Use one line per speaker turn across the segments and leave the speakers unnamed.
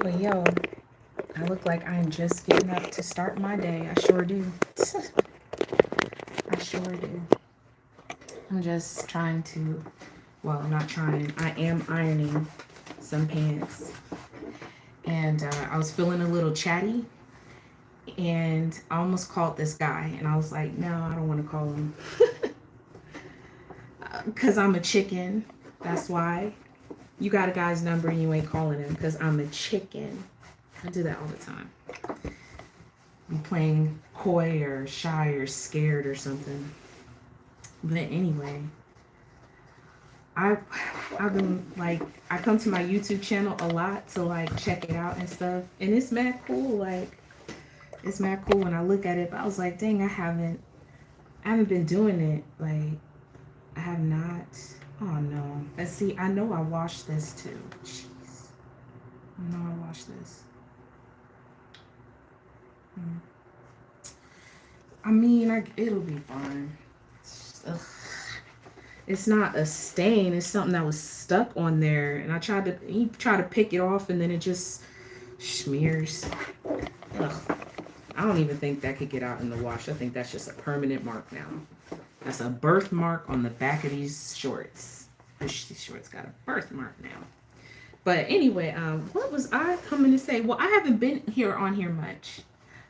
But yo, I look like I'm just getting up to start my day. I sure do. I sure do. I'm just trying to, well, not trying. I am ironing some pants. And I was feeling a little chatty. And I almost called this guy. And I was like, no, I don't want to call him. Because I'm a chicken. That's why. You got a guy's number and you ain't calling him because I'm a chicken. I do that all the time. I'm playing coy or shy or scared or something. But anyway, I I've been like I come to my YouTube channel a lot to like check it out and stuff, and it's mad cool. Like it's mad cool when I look at it. But I was like, dang, I haven't been doing it. Like I have not. Oh no. Let's see. I know I washed this too. Jeez. I know I washed this. Hmm. I mean, it'll be fine. It's not a stain. It's something that was stuck on there, and he tried to pick it off, and then it just smears. Ugh. I don't even think that could get out in the wash. I think that's just a permanent mark now. That's a birthmark on the back of these shorts. These shorts got a birthmark now. But anyway, what was I coming to say? Well, I haven't been here on here much.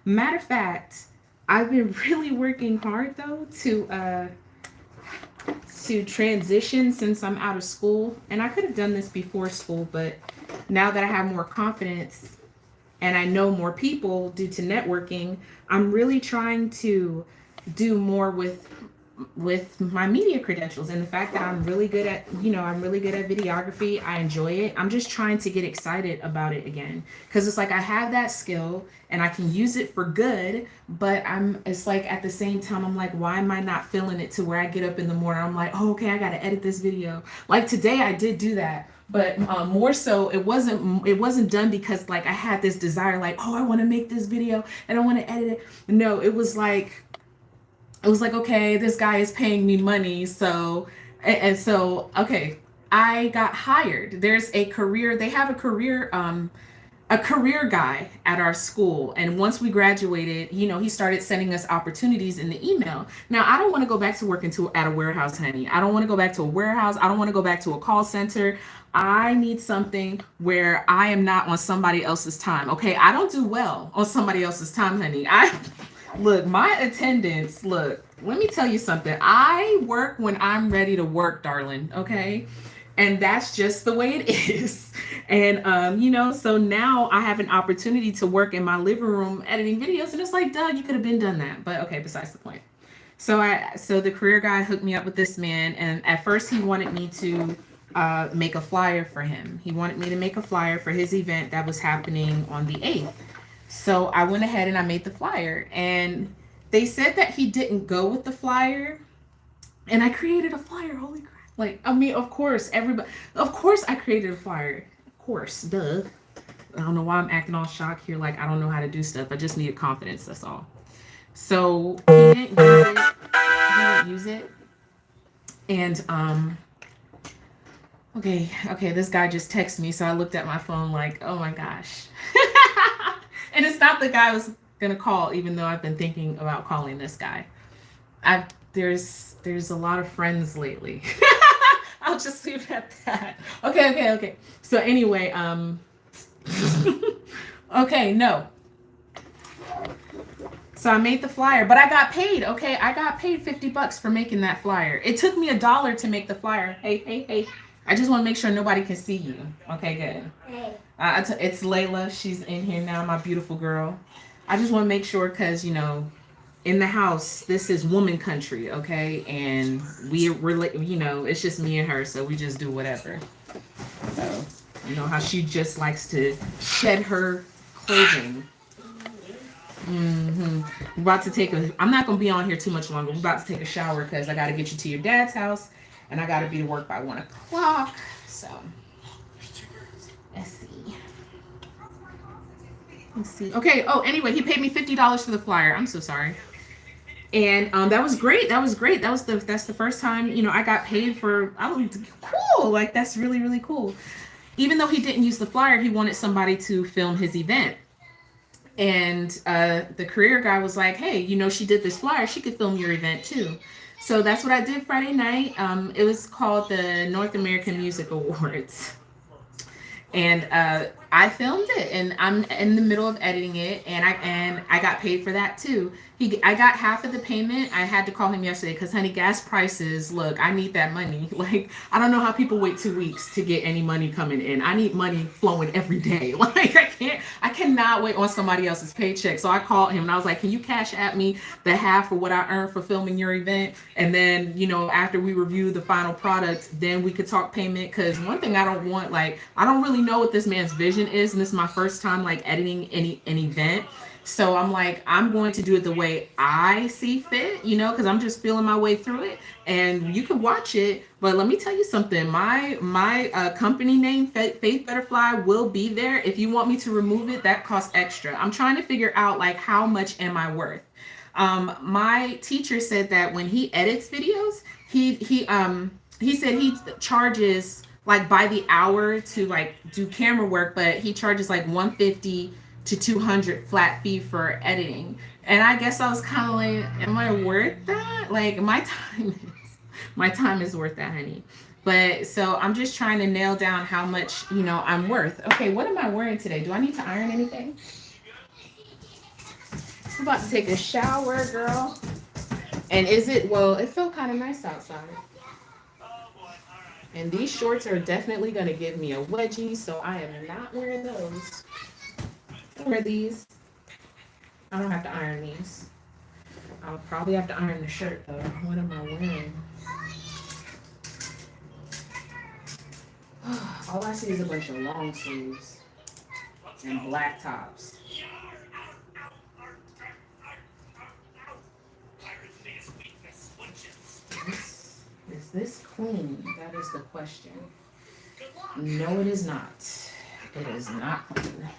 Matter of fact, I've been really working hard though to transition since I'm out of school. And I could have done this before school, but now that I have more confidence and I know more people due to networking, I'm really trying to do more with my media credentials and the fact that I'm really good at videography. I enjoy it. I'm just trying to get excited about it again because it's like I have that skill and I can use it for good, but it's like at the same time I'm like, why am I not feeling it to where I get up in the morning, I'm like, oh, okay, I got to edit this video. Like today I did do that, but more so it wasn't done because like I had this desire like, oh, I want to make this video and I want to edit it. No, it was like, okay, this guy is paying me money, so and so okay, I got hired. They have a career guy at our school, and once we graduated, he started sending us opportunities in the email. Now I don't want to go back to working at a warehouse, honey. I don't want to go back to a warehouse. I don't want to go back to a call center. I need something where I am not on somebody else's time. Okay, I don't do well on somebody else's time, honey. I Look, my attendance, look, let me tell you something. I work when I'm ready to work, darling, okay? And that's just the way it is. And so now I have an opportunity to work in my living room editing videos, and it's like, duh, you could have been done that. But okay, besides the point. So the career guy hooked me up with this man, and at first he wanted me to make a flyer for him. He wanted me to make a flyer for his event that was happening on the 8th. So I went ahead and I made the flyer, and they said that he didn't go with the flyer, and I created a flyer. Holy crap! Like, I mean, of course, I created a flyer. Of course, duh. I don't know why I'm acting all shocked here. Like, I don't know how to do stuff. I just needed confidence. That's all. So he didn't use it. He didn't use it, and okay. This guy just texted me, so I looked at my phone like, oh my gosh. And it's not the guy I was gonna call, even though I've been thinking about calling this guy. I there's a lot of friends lately. I'll just leave it at that. Okay. So anyway, okay, no. So I made the flyer, but I got paid. Okay, I got paid $50 for making that flyer. It took me $1 to make the flyer. Hey. I just want to make sure nobody can see you. Okay, good. Hey. It's Layla. She's in here now, my beautiful girl. I just want to make sure because, in the house, this is woman country, okay? And we're it's just me and her, so we just do whatever. So, how she just likes to shed her clothing. We're about to I'm not going to be on here too much longer. We're about to take a shower because I got to get you to your dad's house and I got to be to work by 1 o'clock. So, let's see. Okay. Oh, anyway, he paid me $50 for the flyer. I'm so sorry. And that was great. That's the first time I got paid for. I was cool. Like that's really really cool. even though he didn't use the flyer, he wanted somebody to film his event. And the career guy was like, hey, you know, she did this flyer, she could film your event too. So that's what I did Friday night. It was called the North American Music Awards. And I filmed it, and I'm in the middle of editing it, and I got paid for that too. I got half of the payment. I had to call him yesterday because, honey, gas prices. Look, I need that money. Like, I don't know how people wait 2 weeks to get any money coming in. I need money flowing every day. Like, I cannot wait on somebody else's paycheck. So I called him and I was like, can you cash at me the half of what I earned for filming your event? And then, you know, after we review the final product, then we could talk payment. Because one thing I don't want, like, I don't really know what this man's vision is, and this is my first time like editing an event. So I'm like, I'm going to do it the way I see fit, you know, because I'm just feeling my way through it. And you can watch it, but let me tell you something. My company name, Faith Butterfly, will be there. If you want me to remove it, that costs extra. I'm trying to figure out like how much am I worth. My teacher said that when he edits videos, he said he charges like by the hour to like do camera work, but he charges like 150 to 200 flat fee for editing. And I guess I was kind of like, am I worth that? Like my time is worth that, honey. But so I'm just trying to nail down how much, you know, I'm worth. Okay, what am I wearing today? Do I need to iron anything? I'm about to take a shower, girl. And well, it felt kind of nice outside. And these shorts are definitely going to give me a wedgie, so I am not wearing those. I wear these. I don't have to iron these. I'll probably have to iron the shirt, though. What am I wearing? All I see is a bunch of long sleeves and black tops. Is this clean? That is the question. No, it is not. It is not clean.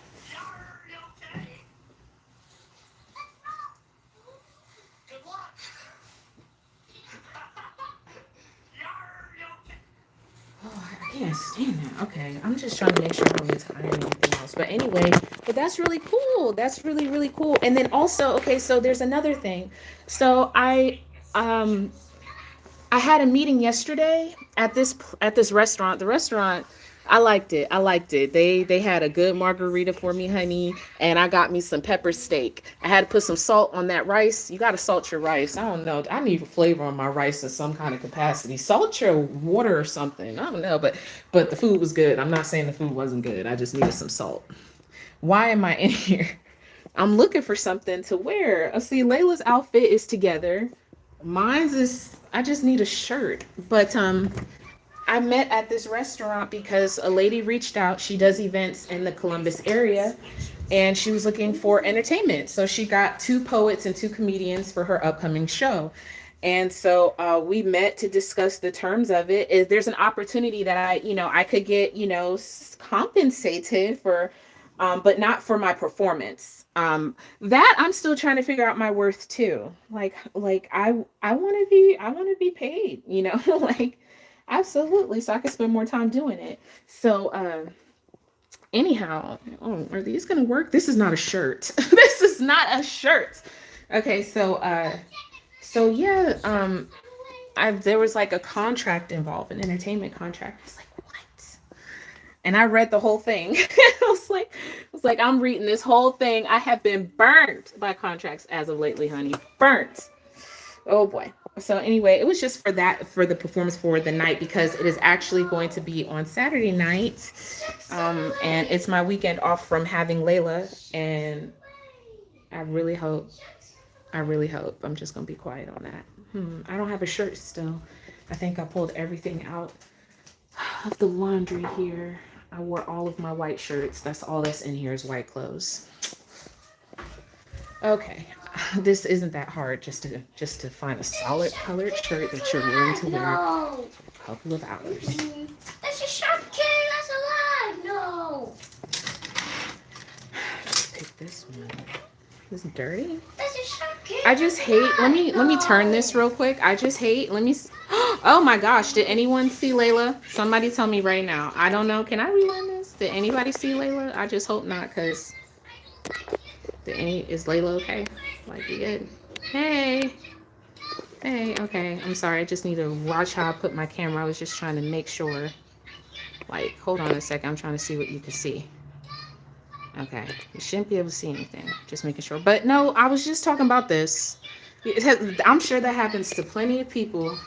Oh, I can't stand that. Okay, I'm just trying to make sure I don't need to iron anything else. But anyway, but that's really cool. That's really, really cool. And then also, okay, so there's another thing. So I had a meeting yesterday at this restaurant. The restaurant, I liked it. I liked it. They had a good margarita for me, honey, and I got me some pepper steak. I had to put some salt on that rice. You got to salt your rice. I don't know. I need flavor on my rice in some kind of capacity. Salt your water or something. I don't know, but the food was good. I'm not saying the food wasn't good. I just needed some salt. Why am I in here? I'm looking for something to wear. See, Layla's outfit is together. Mine's is, I just need a shirt. But I met at this restaurant because a lady reached out. She does events in the Columbus area, and she was looking for entertainment. So she got 2 poets and 2 comedians for her upcoming show. And so we met to discuss the terms of it. If there's an opportunity that I could get, compensated for, but not for my performance. That I'm still trying to figure out my worth too. Like I want to be paid, like absolutely. So I can spend more time doing it. So, anyhow, are these going to work? This is not a shirt. This is not a shirt. Okay. So yeah, there was like a contract involved, an entertainment contract. I was like, what? And I read the whole thing. I was like, I'm reading this whole thing. I have been burnt by contracts as of lately, honey. Burnt. Oh boy. So anyway, it was just for the performance for the night, because it is actually going to be on Saturday night. And it's my weekend off from having Layla. And I really hope, I'm just going to be quiet on that. I don't have a shirt still. I think I pulled everything out of the laundry here. I wore all of my white shirts. That's all that's in here is white clothes. Okay. This isn't that hard, just to find a solid colored shirt that you're willing to wear a couple of hours.
That's a shark kitty. That's alive. No.
Let's pick this one. It's dirty.
That's a shark cave.
I just hate. Let me turn this real quick. I just hate. Oh my gosh! Did anyone see Layla? Somebody tell me right now. I don't know. Can I rewind this? Did anybody see Layla? I just hope not, cause is Layla okay? Like, you good? Hey. Hey. Okay. I'm sorry. I just need to watch how I put my camera. I was just trying to make sure. Like, hold on a second. I'm trying to see what you can see. Okay, you shouldn't be able to see anything. Just making sure. But no, I was just talking about this. I'm sure that happens to plenty of people.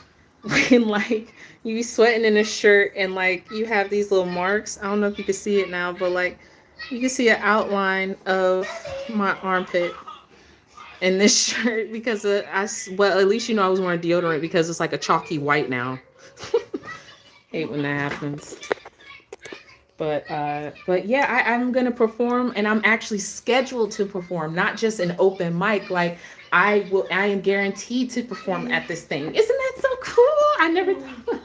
When like you sweating in a shirt and like you have these little marks. I don't know if you can see it now, but like you can see an outline of my armpit in this shirt because well, at least you know I was wearing deodorant because it's like a chalky white now. Hate when that happens. But yeah, I'm gonna perform, and I'm actually scheduled to perform, not just an open mic. Like I am guaranteed to perform at this thing. Isn't that so cool? I never thought.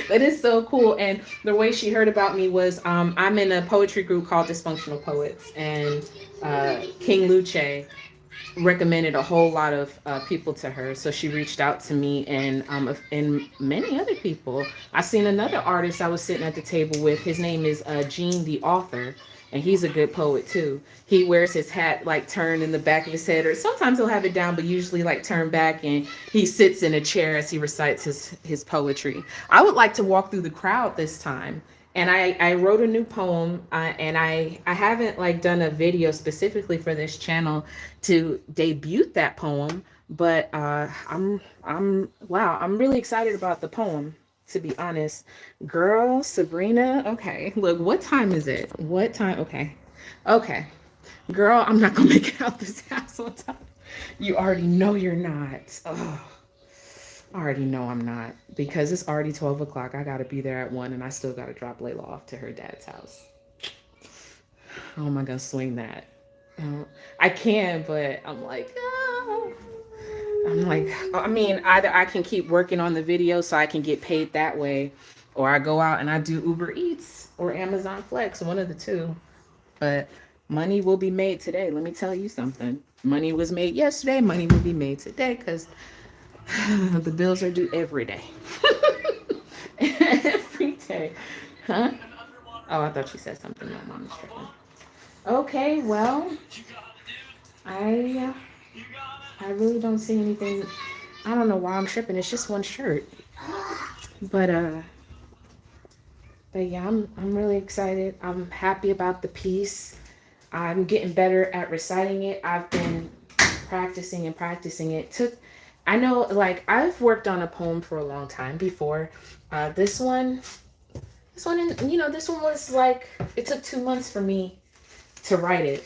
That is so cool. And the way she heard about me was I'm in a poetry group called Dysfunctional Poets, and King Luce recommended a whole lot of people to her, so she reached out to me and many other people. I seen another artist I was sitting at the table with. His name is Gene the Author, and he's a good poet too. He wears his hat like turned in the back of his head, or sometimes he'll have it down, but usually like turned back, and he sits in a chair as he recites his poetry. I would like to walk through the crowd this time. And I wrote a new poem, and I haven't like done a video specifically for this channel to debut that poem, but I'm really excited about the poem, to be honest. Girl, Sabrina, okay, look, what time is it? What time? Okay, girl, I'm not gonna make it out this house on time. You already know you're not. Oh. I already know I'm not, because it's already 12 o'clock. I got to be there at 1, and I still got to drop Layla off to her dad's house. How am I going to swing that? I can, but I'm like, oh. I mean, either I can keep working on the video so I can get paid that way, or I go out and I do Uber Eats or Amazon Flex, one of the two. But money will be made today. Let me tell you something. Money was made yesterday. Money will be made today, because the bills are due every day. Every day. Huh? Oh, I thought she said something. My mom is tripping. Okay, well, I really don't see anything. I don't know why I'm tripping. It's just one shirt. But yeah, I'm really excited. I'm happy about the piece. I'm getting better at reciting it. I've been practicing it. I know, like, I've worked on a poem for a long time before. This one was like, it took 2 months for me to write it.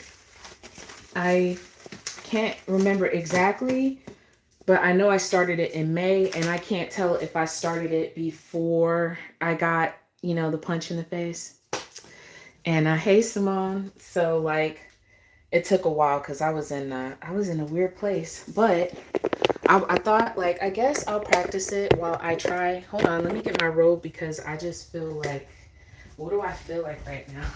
I can't remember exactly, but I know I started it in May, and I can't tell if I started it before I got, the punch in the face. And hey, Simone. So like, it took a while because I was in a weird place, but I thought, like, I guess I'll practice it while I try. Hold on, let me get my robe, because I just feel like, what do I feel like right now?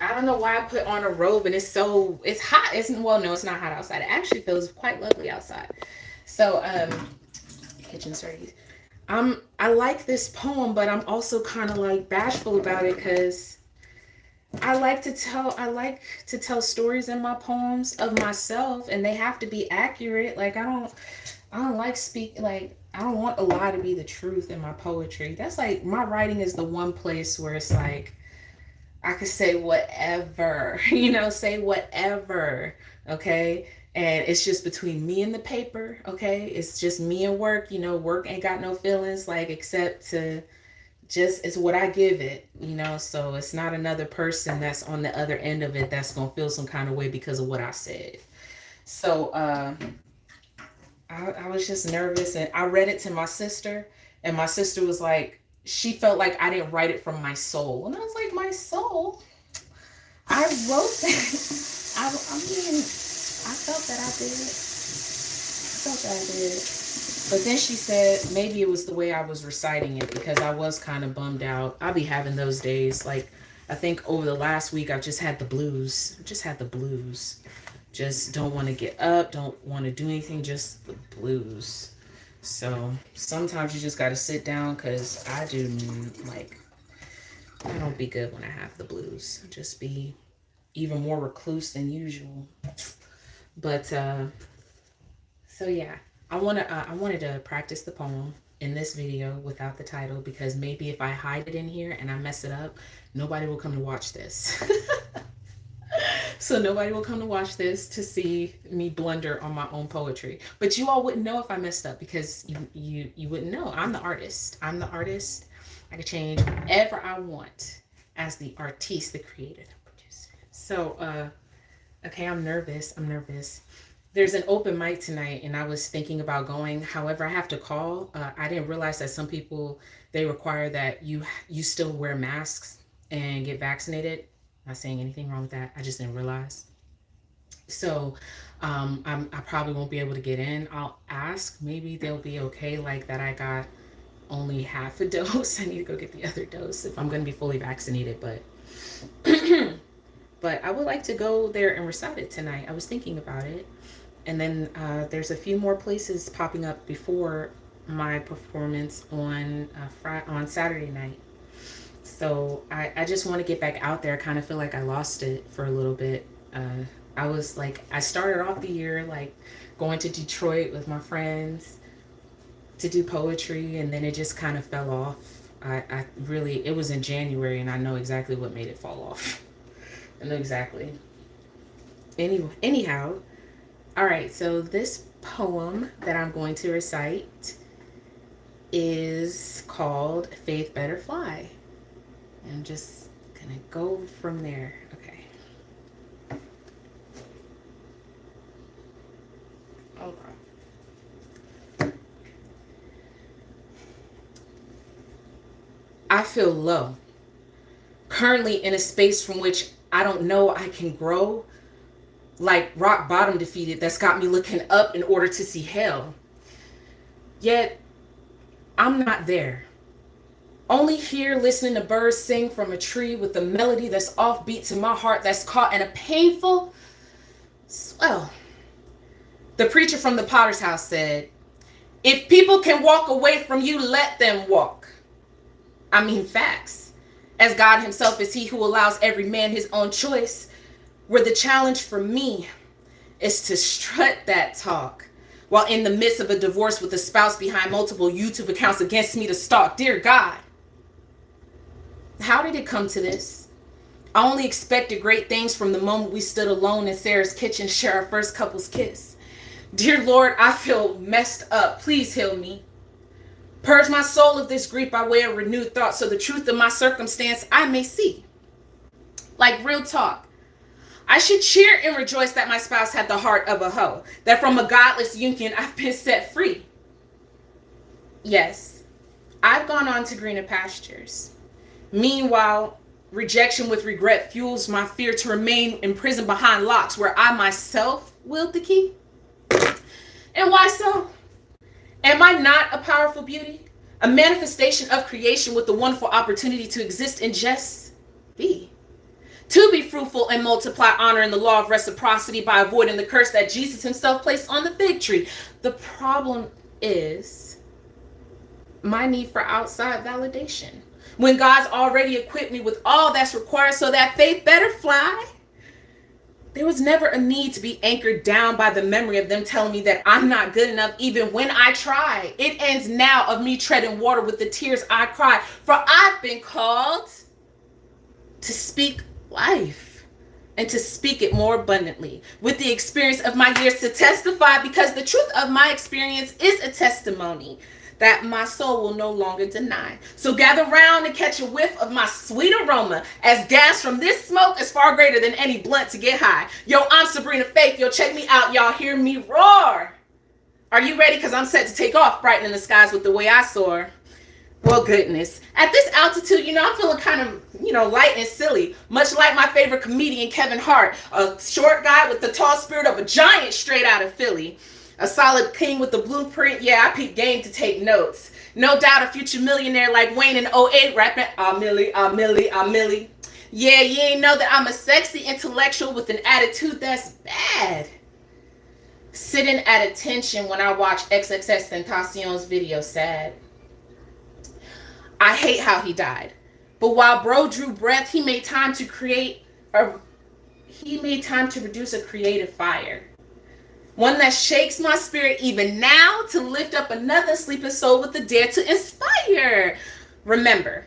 I don't know why I put on a robe, and it's hot. No, it's not hot outside. It actually feels quite lovely outside. So, kitchen starties. I like this poem, but I'm also kind of like bashful about it, because I like to tell stories in my poems of myself, and they have to be accurate. Like, I don't like I don't want a lie to be the truth in my poetry. That's like, my writing is the one place where it's like, I could say whatever, say whatever, okay? And it's just between me and the paper, okay? It's just me and work, work ain't got no feelings, like, except to just, it's what I give it, so it's not another person that's on the other end of it that's gonna feel some kind of way because of what I said. So, I was just nervous, and I read it to my sister, and my sister was like, she felt like I didn't write it from my soul. And I was like, my soul? I wrote that. I mean, I felt that I did. I felt that I did. But then she said maybe it was the way I was reciting it, because I was kind of bummed out. I'll be having those days. Like, I think over the last week, I've just had the blues. I just had the blues. Just don't want to get up, don't want to do anything, just the blues. So sometimes you just got to sit down, because I do, like, I don't be good when I have the blues. I just be even more recluse than usual. But so yeah, I wanted to practice the poem in this video without the title, because maybe if I hide it in here and I mess it up, nobody will come to watch this. So nobody will come to watch this to see me blunder on my own poetry. But you all wouldn't know if I messed up, because you wouldn't know. I'm the artist. I'm the artist. I can change whatever I want as the artiste, the creator, the producer. So okay, I'm nervous. There's an open mic tonight, and I was thinking about going. However, I have to call. I didn't realize that some people, they require that you still wear masks and get vaccinated. Not saying anything wrong with that. I just didn't realize. So I probably won't be able to get in. I'll ask. Maybe they'll be okay, like that I got only half a dose. I need to go get the other dose if I'm going to be fully vaccinated. But but I would like to go there and recite it tonight. I was thinking about it. And then there's a few more places popping up before my performance on Saturday night. So I just want to get back out there. I kind of feel like I lost it for a little bit. I started off the year like going to Detroit with my friends to do poetry, and then it just kind of fell off. It was in January, and I know exactly what made it fall off. I know exactly. Anyhow, all right, so this poem that I'm going to recite is called Faith Better Fly. I'm just gonna go from there. Okay. Okay. I feel low, currently in a space from which I don't know I can grow, like rock bottom defeated, that's got me looking up in order to see hell. Yet, I'm not there. Only here listening to birds sing from a tree with a melody that's offbeat to my heart, that's caught in a painful swell. The preacher from the Potter's House said, if people can walk away from you, let them walk. I mean facts. As God himself is he who allows every man his own choice, where the challenge for me is to strut that talk while in the midst of a divorce with a spouse behind multiple YouTube accounts against me to stalk. Dear God, how did it come to this? I only expected great things from the moment we stood alone in Sarah's kitchen, share our first couple's kiss. Dear Lord, I feel messed up. Please heal me. Purge my soul of this grief by way of renewed thought, so the truth of my circumstance I may see. Like real talk, I should cheer and rejoice that my spouse had the heart of a hoe, that from a godless union I've been set free. Yes, I've gone on to greener pastures. Meanwhile, rejection with regret fuels my fear to remain imprisoned behind locks where I myself wield the key. And why so? Am I not a powerful beauty? A manifestation of creation with the wonderful opportunity to exist and just be. To be fruitful and multiply, honoring the law of reciprocity by avoiding the curse that Jesus himself placed on the fig tree. The problem is my need for outside validation, when God's already equipped me with all that's required so that faith better fly. There was never a need to be anchored down by the memory of them telling me that I'm not good enough even when I try. It ends now of me treading water with the tears I cry, for I've been called to speak life and to speak it more abundantly with the experience of my years to testify, because the truth of my experience is a testimony that my soul will no longer deny. So gather round and catch a whiff of my sweet aroma, as gas from this smoke is far greater than any blunt to get high. Yo, I'm Sabrina Faith. Yo, check me out. Y'all hear me roar. Are you ready? Because I'm set to take off, brightening the skies with the way I soar. Well, goodness. At this altitude, I'm feeling kind of, light and silly. Much like my favorite comedian, Kevin Hart. A short guy with the tall spirit of a giant straight out of Philly. A solid king with the blueprint. Yeah, I peep game to take notes. No doubt a future millionaire like Wayne in '08 rapping, "Ah Millie, ah Millie, ah Millie." Yeah, you ain't know that I'm a sexy intellectual with an attitude that's bad. Sitting at attention when I watch XXX Tentacion's video, sad. I hate how he died. But while bro drew breath, he made time to produce a creative fire. One that shakes my spirit even now to lift up another sleeping soul with the dare to inspire. Remember,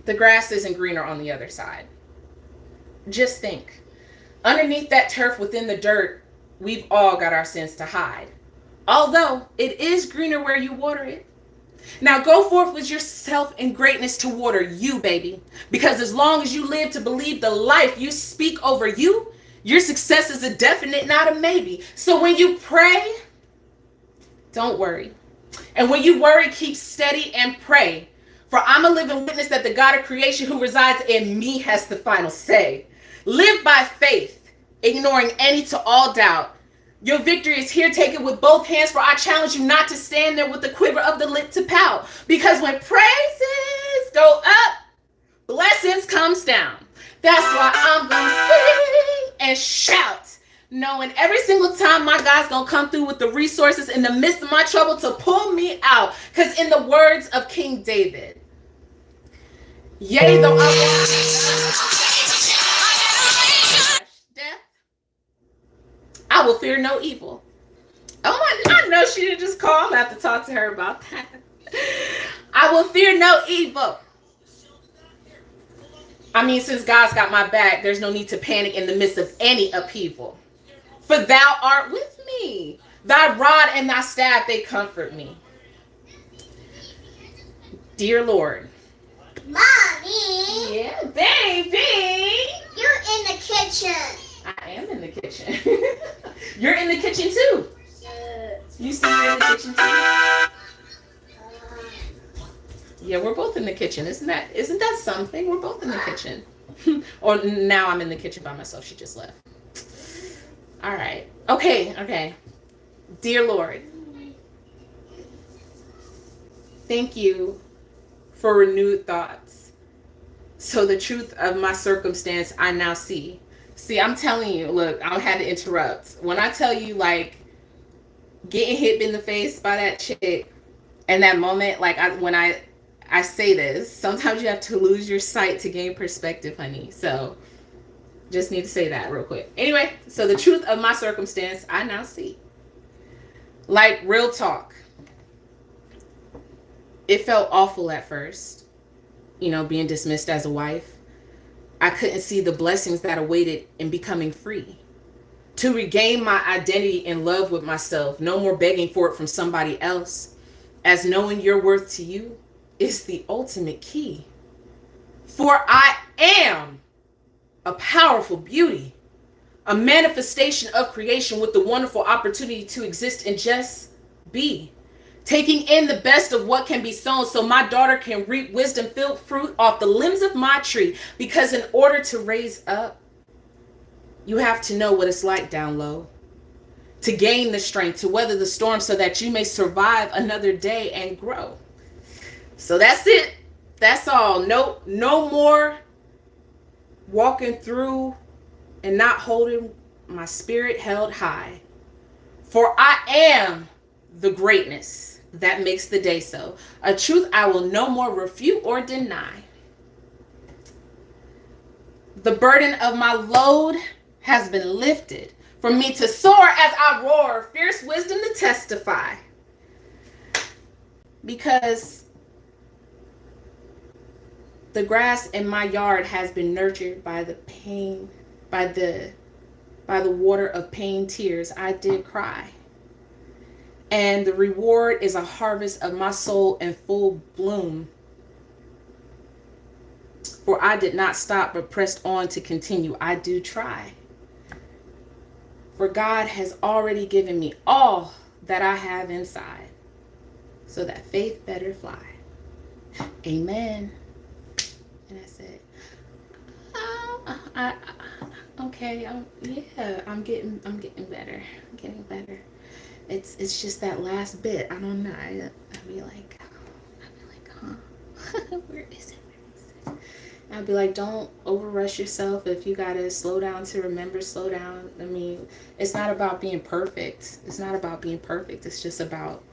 the grass isn't greener on the other side. Just think, underneath that turf within the dirt, we've all got our sins to hide. Although it is greener where you water it. Now go forth with yourself and greatness to water you, baby. Because as long as you live to believe the life you speak over you, your success is a definite, not a maybe. So when you pray, don't worry. And when you worry, keep steady and pray. For I'm a living witness that the God of creation who resides in me has the final say. Live by faith, ignoring any to all doubt. Your victory is here, take it with both hands, for I challenge you not to stand there with the quiver of the lip to pout. Because when praises go up, blessings comes down. That's why I'm going to sing and shout, knowing every single time my God's going to come through with the resources in the midst of my trouble to pull me out. Because in the words of King David, yea, though I death, I will fear no evil. Oh my, I know she didn't just call. I'm going to have to talk to her about that. I will fear no evil. I mean, since God's got my back, there's no need to panic in the midst of any upheaval. For thou art with me. Thy rod and thy staff, they comfort me. Dear Lord.
Mommy.
Yeah, baby.
You're in the kitchen.
I am in the kitchen. You're in the kitchen too. You see you're in the kitchen too? Yeah, we're both in the kitchen. Isn't that something? We're both in the kitchen. Or now I'm in the kitchen by myself. She just left. All right. Okay. Dear Lord, thank you for renewed thoughts. So the truth of my circumstance I now see. See, I'm telling you, look, I had to interrupt. When I tell you, like, getting hit in the face by that chick, and that moment, like, when I say this, sometimes you have to lose your sight to gain perspective, honey. So just need to say that real quick. Anyway, so the truth of my circumstance I now see. Like, real talk. It felt awful at first, being dismissed as a wife. I couldn't see the blessings that awaited in becoming free. To regain my identity and love with myself. No more begging for it from somebody else. As knowing your worth to you is the ultimate key. For I am a powerful beauty, a manifestation of creation with the wonderful opportunity to exist and just be. Taking in the best of what can be sown so my daughter can reap wisdom-filled fruit off the limbs of my tree. Because in order to raise up, you have to know what it's like down low. To gain the strength to weather the storm so that you may survive another day and grow. So that's it. That's all. No more walking through and not holding my spirit held high. For I am the greatness that makes the day so. A truth I will no more refute or deny. The burden of my load has been lifted. For me to soar as I roar, fierce wisdom to testify. Because the grass in my yard has been nurtured by the pain, by the water of pain, tears. I did cry. And the reward is a harvest of my soul in full bloom. For I did not stop but pressed on to continue. I do try. For God has already given me all that I have inside, so that faith better fly. Amen. And I said, oh, okay, yeah, I'm getting better. I'm getting better. It's just that last bit. I don't know. I'd be like, huh? Where is it? I'd be like, don't overrush yourself. If you gotta slow down to remember, slow down. I mean, it's not about being perfect. It's not about being perfect. It's just about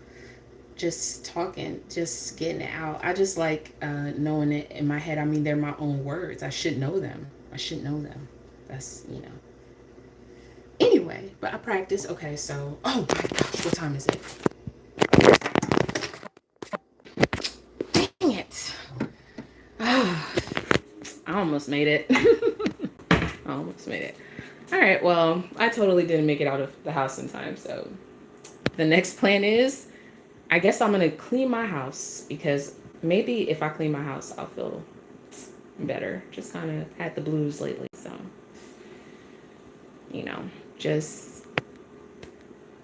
just talking, just getting it out. I just like knowing it in my head. I mean, they're my own words. I should know them. That's, Anyway, but I practice. Okay, so, oh my gosh, what time is it? Dang it. I almost made it. All right, well, I totally didn't make it out of the house in time. So the next plan is, I guess I'm going to clean my house, because maybe if I clean my house, I'll feel better. Just kind of had the blues lately. So, just,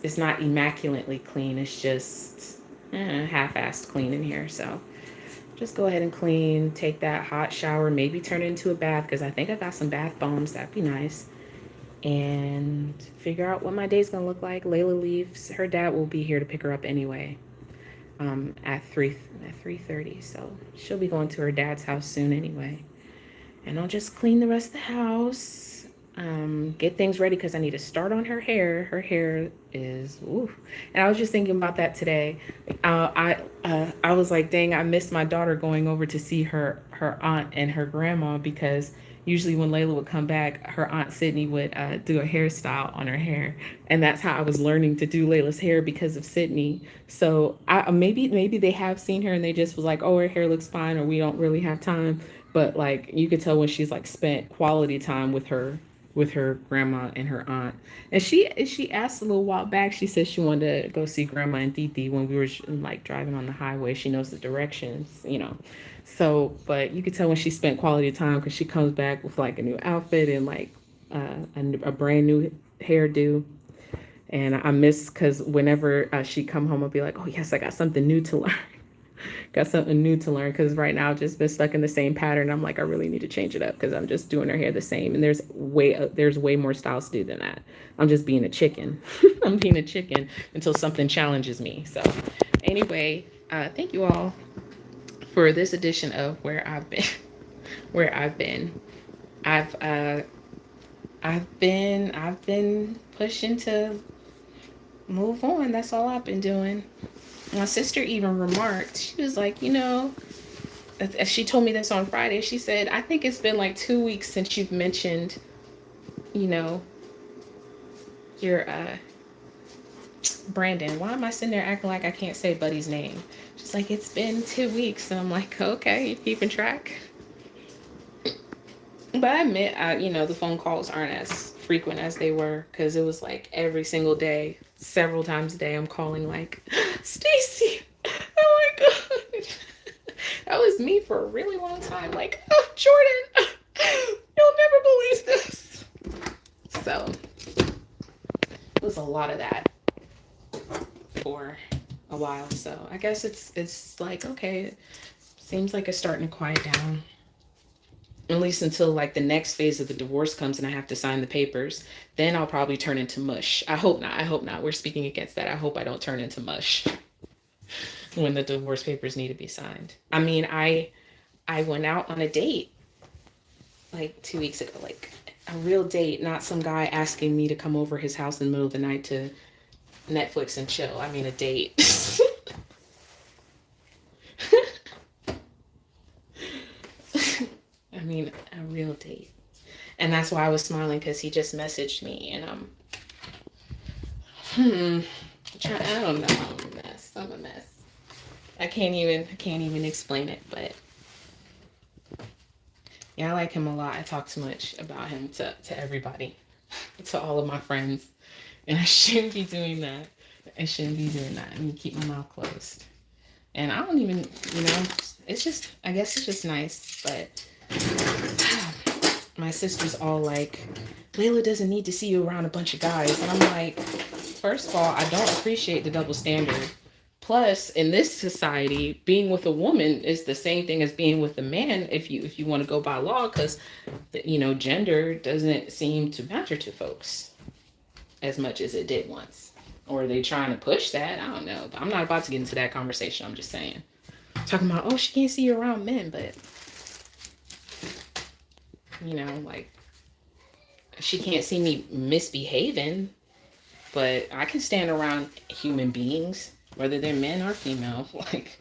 it's not immaculately clean. It's just half-assed clean in here. So just go ahead and clean, take that hot shower, maybe turn it into a bath, because I think I got some bath bombs. That'd be nice. And figure out what my day's gonna look like. Layla leaves. Her dad will be here to pick her up anyway, at 3:30. So she'll be going to her dad's house soon anyway. And I'll just clean the rest of the house, get things ready, because I need to start on her hair. Her hair is, ooh. And I was just thinking about that today. I was like, dang, I missed my daughter going over to see her aunt and her grandma, because usually when Layla would come back, her aunt Sydney would do a hairstyle on her hair. And that's how I was learning to do Layla's hair, because of Sydney. So maybe they have seen her and they just was like, oh, her hair looks fine, or we don't really have time. But like, you could tell when she's like spent quality time with her grandma and her aunt. And she asked a little while back, she said she wanted to go see grandma and Titi when we were like driving on the highway. She knows the directions, So, but you could tell when she spent quality time, because she comes back with like a new outfit and like a brand new hairdo. And I miss, because whenever she come home, I'll be like, oh yes, I got something new to learn. Because right now I've just been stuck in the same pattern. I'm like, I really need to change it up, because I'm just doing her hair the same. And there's way more styles to do than that. I'm just being a chicken. I'm being a chicken until something challenges me. So anyway, thank you all for this edition of Where I've Been. I've been pushing to move on. That's all I've been doing. My sister even remarked, she was like, she told me this on Friday. She said, I think it's been like 2 weeks since you've mentioned, your Brandon. Why am I sitting there acting like I can't say Buddy's name? She's like, it's been 2 weeks. And I'm like, okay, you keeping track? But I admit, the phone calls aren't as frequent as they were, because it was like every single day, several times a day, I'm calling like, Stacy, oh my God. That was me for a really long time. Like, oh, Jordan, you'll never believe this. So it was a lot of that for a while. So I guess it's like, okay, seems like it's starting to quiet down. At least until like the next phase of the divorce comes and I have to sign the papers. Then I'll probably turn into mush. I hope not. We're speaking against that. I hope I don't turn into mush when the divorce papers need to be signed. I mean, I went out on a date like 2 weeks ago, like a real date, not some guy asking me to come over his house in the middle of the night to Netflix and chill. I mean, a date. I mean, a real date. And that's why I was smiling, because he just messaged me, and I don't know. I'm a mess. I can't even explain it, but yeah, I like him a lot. I talk too much about him to everybody, to all of my friends, and I shouldn't be doing that. I mean, keep my mouth closed. And I don't even, it's just, I guess it's just nice, but my sister's all like, Layla doesn't need to see you around a bunch of guys. And I'm like, first of all, I don't appreciate the double standard. Plus, in this society, being with a woman is the same thing as being with a man if you want to go by law, because gender doesn't seem to matter to folks as much as it did once. Or are they trying to push that? I don't know. But I'm not about to get into that conversation. I'm just saying. Talking about, oh, she can't see you around men, but like she can't see me misbehaving, but I can stand around human beings, whether they're men or female. Like,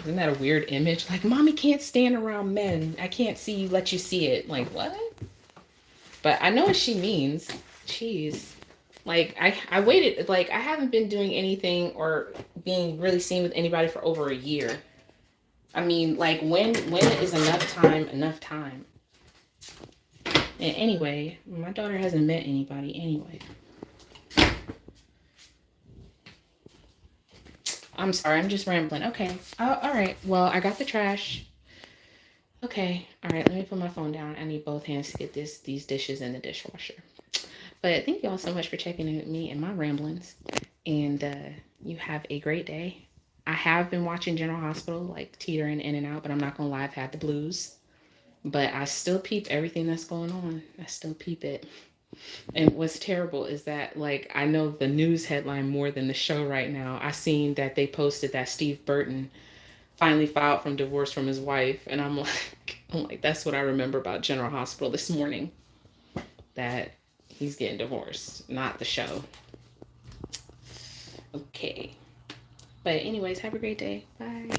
isn't that a weird image? Like, mommy can't stand around men. I can't see you, let you see it. Like, what? But I know what she means. Jeez. Like, I waited, like, I haven't been doing anything or being really seen with anybody for over a year. I mean, like, when is enough time enough time? And anyway, my daughter hasn't met anybody anyway. I'm sorry, I'm just rambling. Okay. Oh, all right. Well, I got the trash. Okay. All right. Let me put my phone down. I need both hands to get these dishes in the dishwasher. But thank you all so much for checking in with me and my ramblings. And you have a great day. I have been watching General Hospital, like teetering in and out, but I'm not gonna lie, I've had the blues. But I still peep everything that's going on. I still peep it. And what's terrible is that, like, I know the news headline more than the show right now. I seen that they posted that Steve Burton finally filed from divorce from his wife, and I'm like, that's what I remember about General Hospital this morning. That he's getting divorced, not the show. Okay. But anyways, have a great day. Bye.